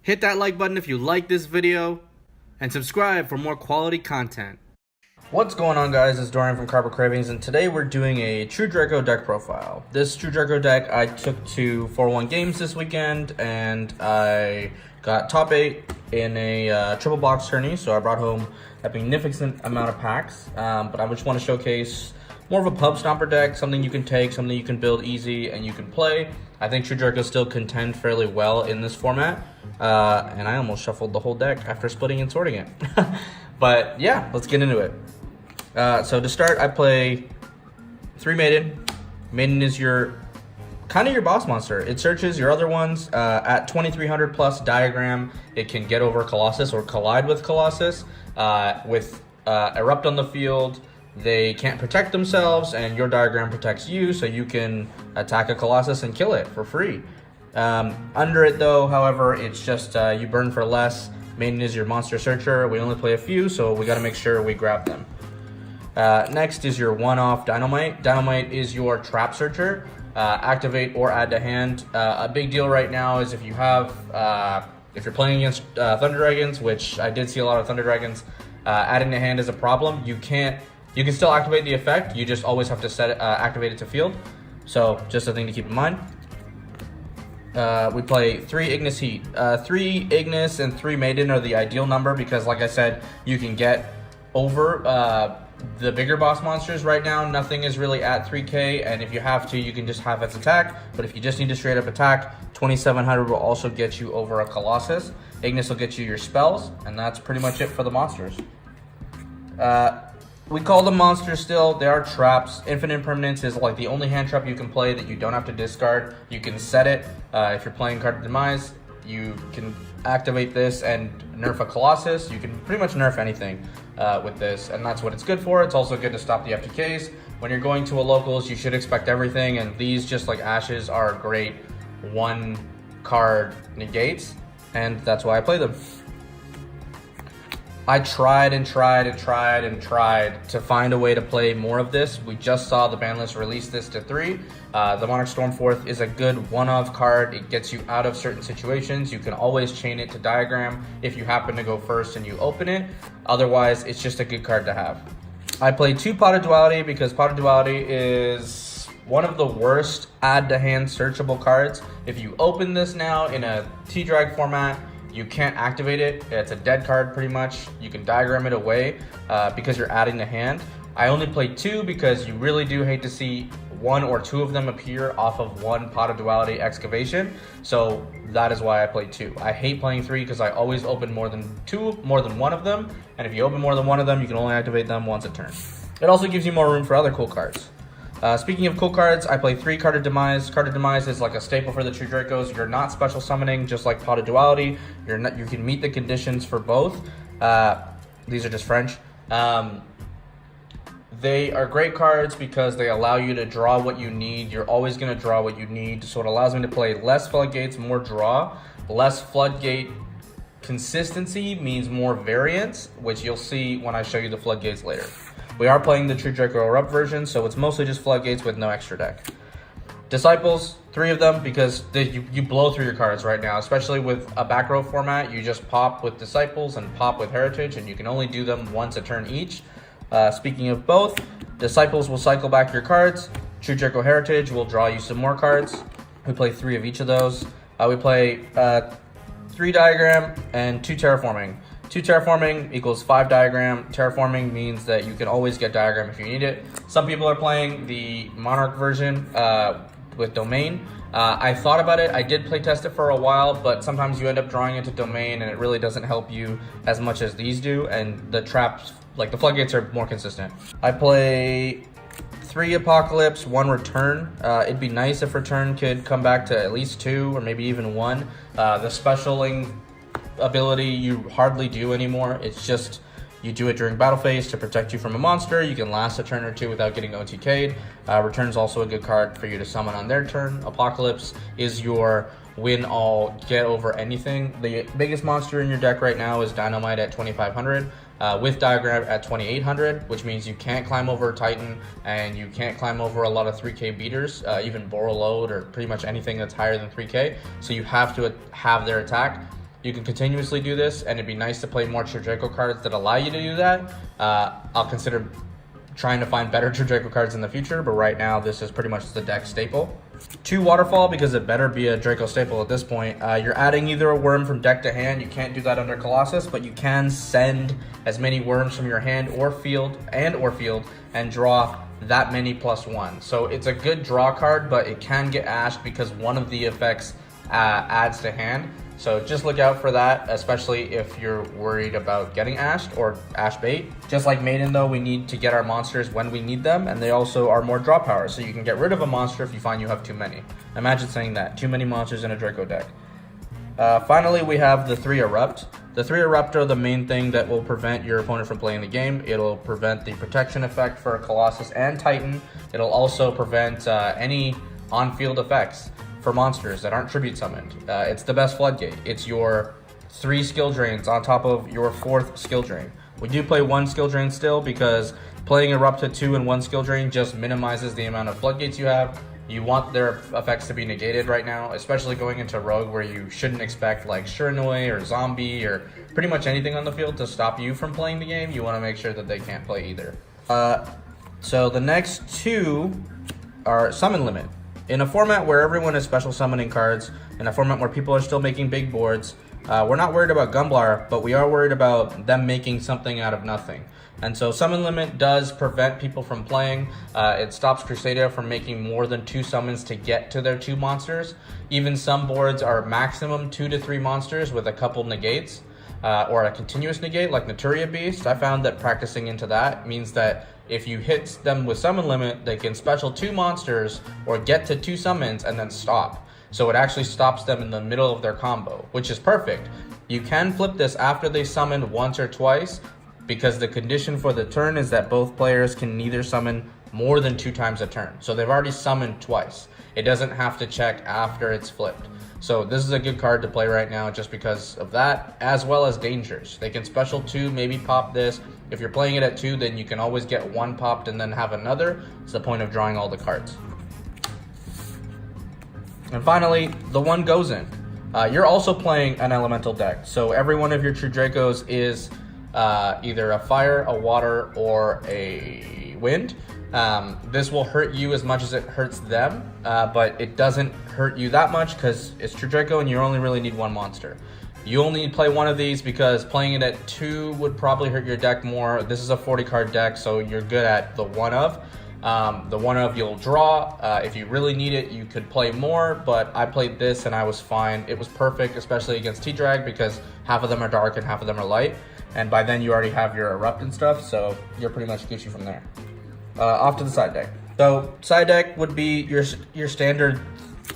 Hit that like button if you like this video, and subscribe for more quality content. What's going on, guys? It's Dorian from Cravings, and today we're doing a True Draco deck profile. This True Draco deck I took to 4-1 games this weekend, and I got top 8 in a triple box tourney, so I brought home a magnificent amount of packs. But I just want to showcase more of a pub stomper deck, something you can take, something you can build easy and you can play. I think True Draco still contend fairly well in this format, and I almost shuffled the whole deck after splitting and sorting it. But yeah, let's get into it. So to start, I play 3 Maiden. Maiden is your kind of your boss monster. It searches your other ones at 2300 plus diagram. It can get over Colossus or collide with Colossus. With Erupt on the field, they can't protect themselves, and your diagram protects you, so you can attack a Colossus and kill it for free. Under it, though, however, it's just you burn for less. Maiden is your monster searcher. We only play a few, so we got to make sure we grab them. Next is your one-off Dynamite. Dynamite is your trap searcher. Activate or add to hand. A big deal right now is if you have, if you're playing against Thunder Dragons, which I did see a lot of Thunder Dragons, adding to hand is a problem. You can still activate the effect. You just always have to set it, activate it to field. So just a thing to keep in mind. We play 3 Ignis Heat. 3 Ignis and 3 Maiden are the ideal number because, like I said, you can get over the bigger boss monsters. Right now, nothing is really at 3k, and if you have to, you can just have its attack. But if you just need to straight up attack, 2700 will also get you over a Colossus. Ignis will get you your spells, and that's pretty much it for the monsters. We call them monsters still. They are traps. Infinite Impermanence is like the only hand trap you can play that you don't have to discard. You can set it. If you're playing Card of Demise, you can activate this and nerf a Colossus. You can pretty much nerf anything with this, and that's what it's good for. It's also good to stop the FTKs. When you're going to a locals, you should expect everything, and these, just like Ashes, are great 1-card negates, and that's why I play them. I tried and tried to find a way to play more of this. We just saw the Banlist release this to 3. The Monarch Stormforth is a good one-off card. It gets you out of certain situations. You can always chain it to diagram if you happen to go first and you open it. Otherwise, it's just a good card to have. I played 2 Pot of Duality because Pot of Duality is one of the worst add-to-hand searchable cards. If you open this now in a T-Drag format, you can't activate it. It's a dead card pretty much. You can diagram it away because you're adding to hand. I only played 2 because you really do hate to see 1 or 2 of them appear off of 1 Pot of Duality excavation. So that is why I played 2. I hate playing 3 because I always open more than 1 of them. And if you open more than 1 of them, you can only activate them once a turn. It also gives you more room for other cool cards. Speaking of cool cards, I play 3 Card of Demise. Card of Demise is like a staple for the True Dracos. You're not special summoning, just like Pot of Duality. You can meet the conditions for both. These are just French. They are great cards because they allow you to draw what you need. You're always going to draw what you need, so it allows me to play less floodgates, more draw. Less floodgate consistency means more variance, which you'll see when I show you the floodgates later. We are playing the True Draco Erupt version, so it's mostly just floodgates with no extra deck. Disciples, 3 of them because you blow through your cards right now, especially with a back row format. You just pop with Disciples and pop with Heritage, and you can only do them once a turn each. Speaking of both, Disciples will cycle back your cards. True Draco Heritage will draw you some more cards. We play 3 of each of those. We play 3 Diagram and 2 Terraforming. 2 Terraforming equals 5 Diagram. Terraforming means that you can always get Diagram if you need it. Some people are playing the Monarch version with Domain. I thought about it. I did play test it for a while, but sometimes you end up drawing into Domain and it really doesn't help you as much as these do, and the traps, like the floodgates, are more consistent. I play 3 Apocalypse, 1 Return. It'd be nice if Return could come back to at least 2 or maybe even 1. The specialing ability you hardly do anymore. It's just you do it during battle phase to protect you from a monster. You can last a turn or 2 without getting OTK'd. Return's also a good card for you to summon on their turn. Apocalypse is your win all, get over anything. The biggest monster in your deck right now is Dynamite at 2500, with Diagram at 2800, which means you can't climb over Titan and you can't climb over a lot of 3k beaters, even Borreload or pretty much anything that's higher than 3k. So you have to have their attack. You can continuously do this, and it'd be nice to play more True Draco cards that allow you to do that. I'll consider trying to find better True Draco cards in the future, but right now this is pretty much the deck staple. 2 Waterfall, because it better be a Draco staple at this point. You're adding either a worm from deck to hand. You can't do that under Colossus, but you can send as many worms from your hand or field and draw that many +1. So it's a good draw card, but it can get ashed because one of the effects adds to hand. So just look out for that, especially if you're worried about getting ashed or ash bait. Just like Maiden though, we need to get our monsters when we need them, and they also are more draw power, so you can get rid of a monster if you find you have too many. Imagine saying that, too many monsters in a Draco deck. Finally, we have the 3 Erupt. The 3 Erupt are the main thing that will prevent your opponent from playing the game. It'll prevent the protection effect for Colossus and Titan. It'll also prevent any on-field effects for monsters that aren't tribute summoned. It's the best floodgate. It's your 3 skill drains on top of your 4th skill drain. We do play 1 skill drain still because playing Erupt to 2 and 1 skill drain just minimizes the amount of floodgates you have. You want their effects to be negated right now, especially going into Rogue where you shouldn't expect like Shiranui or Zombie or pretty much anything on the field to stop you from playing the game. You want to make sure that they can't play either. So the next 2 are Summon Limit. In a format where everyone is special summoning cards, in a format where people are still making big boards, we're not worried about Gumblar, but we are worried about them making something out of nothing. And so Summon Limit does prevent people from playing. It stops Crusader from making more than 2 summons to get to their 2 monsters. Even some boards are maximum 2 to 3 monsters with a couple negates, or a continuous negate like Naturia Beast. I found that practicing into that means that if you hit them with Summon Limit, they can special 2 monsters or get to 2 summons and then stop. So it actually stops them in the middle of their combo, which is perfect. You can flip this after they summon once or twice, because the condition for the turn is that both players can neither summon more than 2 times a turn. So they've already summoned twice. It doesn't have to check after it's flipped. So this is a good card to play right now just because of that, as well as dangers. They can special 2, maybe pop this. If you're playing it at 2, then you can always get 1 popped and then have another. It's the point of drawing all the cards. And finally, the 1 goes in. You're also playing an elemental deck. So every one of your True Dracos is either a fire, a water, or a wind. This will hurt you as much as it hurts them, but it doesn't hurt you that much because it's True Draco and you only really need 1 monster. You only play 1 of these because playing it at 2 would probably hurt your deck more. This is a 40 card deck, so you're good at the 1 of. The 1 of you'll draw. If you really need it, you could play more, but I played this and I was fine. It was perfect, especially against T-Drag because half of them are dark and half of them are light. And by then you already have your Erupt and stuff, so you're pretty much Gucci from there. Off to the side deck. So side deck would be your standard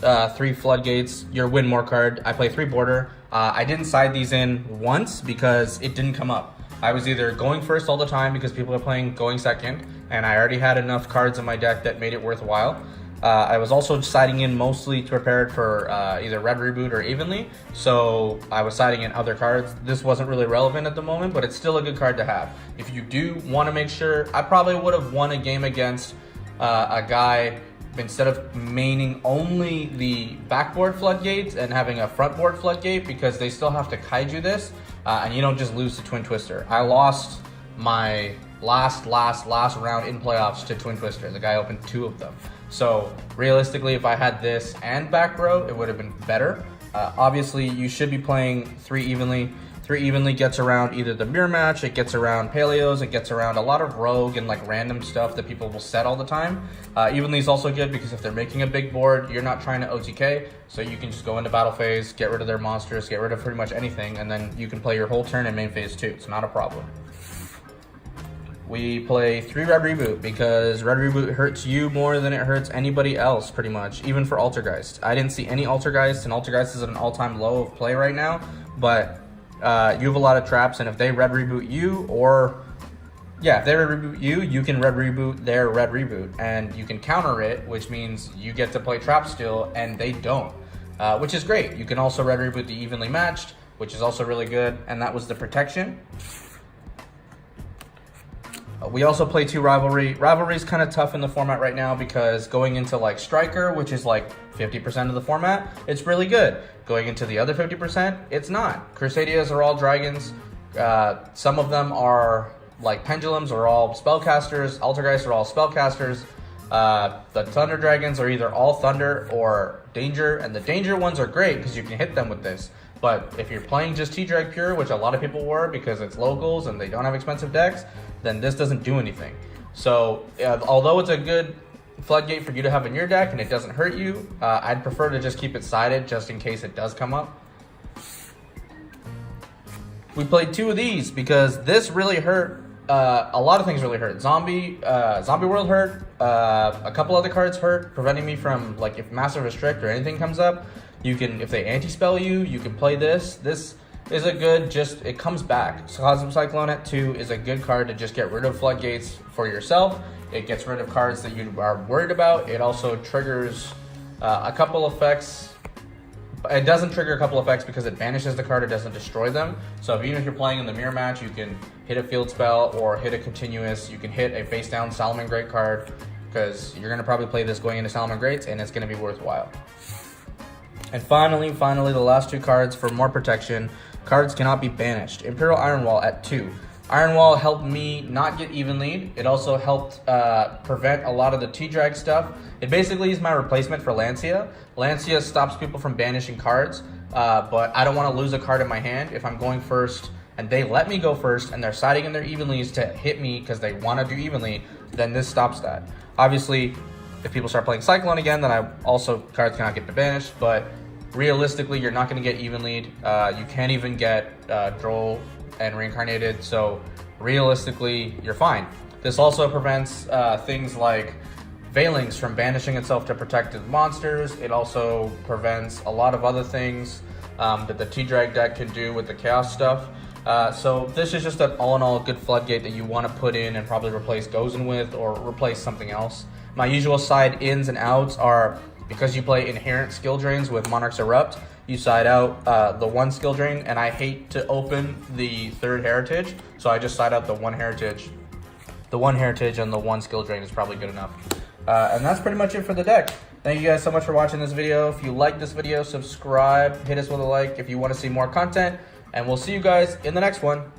3 floodgates, your win more card. I play 3 border. I didn't side these in once because it didn't come up. I was either going first all the time because people are playing going second, and I already had enough cards in my deck that made it worthwhile. I was also siding in mostly prepared for either Red Reboot or Evenly, so I was siding in other cards. This wasn't really relevant at the moment, but it's still a good card to have. If you do want to make sure, I probably would have won a game against a guy instead of maining only the backboard floodgates and having a frontboard floodgate, because they still have to kaiju this, and you don't just lose to Twin Twister. I lost my last round in playoffs to Twin Twister. The guy opened 2 of them. So realistically, if I had this and back row, it would have been better. Obviously, you should be playing 3 evenly. 3 evenly gets around either the mirror match, it gets around paleos, it gets around a lot of rogue and like random stuff that people will set all the time. Evenly is also good because if they're making a big board, you're not trying to OTK, so you can just go into battle phase, get rid of their monsters, get rid of pretty much anything, and then you can play your whole turn in main phase too. It's not a problem. We play 3 Red Reboot because Red Reboot hurts you more than it hurts anybody else, pretty much, even for Altergeist. I didn't see any Altergeist, and Altergeist is at an all-time low of play right now, but you have a lot of traps, and if they Red Reboot you, if they Red Reboot you, you can Red Reboot their Red Reboot, and you can counter it, which means you get to play trap still, and they don't, which is great. You can also Red Reboot the Evenly Matched, which is also really good, and that was the protection. We also play 2 Rivalry. Rivalry is kind of tough in the format right now because going into like Striker, which is like 50% of the format, it's really good. Going into the other 50%, it's not. Crusadias are all dragons. Some of them are like Pendulums are all spellcasters. Altergeist are all spellcasters. The Thunder Dragons are either all Thunder or Danger, and the Danger ones are great because you can hit them with this. But if you're playing just T-Drag Pure, which a lot of people were because it's locals and they don't have expensive decks, then this doesn't do anything. So although it's a good floodgate for you to have in your deck and it doesn't hurt you, I'd prefer to just keep it sided just in case it does come up. We played 2 of these because this really hurt. A lot of things really hurt. Zombie World hurt. A couple other cards hurt, preventing me from, like, if Massive Restrict or anything comes up, you can, if they anti-spell you, you can play this. This is a good, it comes back. So Cosmic Cyclone at 2 is a good card to just get rid of floodgates for yourself. It gets rid of cards that you are worried about. It also triggers a couple effects. It doesn't trigger a couple effects because it banishes the card, it doesn't destroy them. So even if you're playing in the mirror match, you can hit a field spell or hit a continuous. You can hit a face down Salomon Great card because you're going to probably play this going into Salomon Greats and it's going to be worthwhile. And finally, the last 2 cards for more protection. Cards cannot be banished. Imperial Iron Wall at 2. Iron Wall helped me not get even lead. It also helped prevent a lot of the T-Drag stuff. It basically is my replacement for Lancia. Lancia stops people from banishing cards, but I don't want to lose a card in my hand. If I'm going first and they let me go first and they're siding in their evenlies to hit me because they want to do evenly, then this stops that. Obviously, if people start playing Cyclone again, then cards cannot get banished, but realistically, you're not going to get even lead. You can't even get Droll and Reincarnated, so realistically, you're fine. This also prevents things like Veilings from banishing itself to protected monsters. It also prevents a lot of other things that the T-Drag deck can do with the Chaos stuff. So this is just an all-in-all good floodgate that you want to put in and probably replace Gozen with or replace something else. My usual side ins and outs are, because you play inherent skill drains with Monarch's Erupt, you side out the 1 skill drain, and I hate to open the 3rd heritage, so I just side out the 1 heritage. The 1 heritage and the 1 skill drain is probably good enough. And that's pretty much it for the deck. Thank you guys so much for watching this video. If you like this video, subscribe, hit us with a like if you want to see more content, and we'll see you guys in the next one.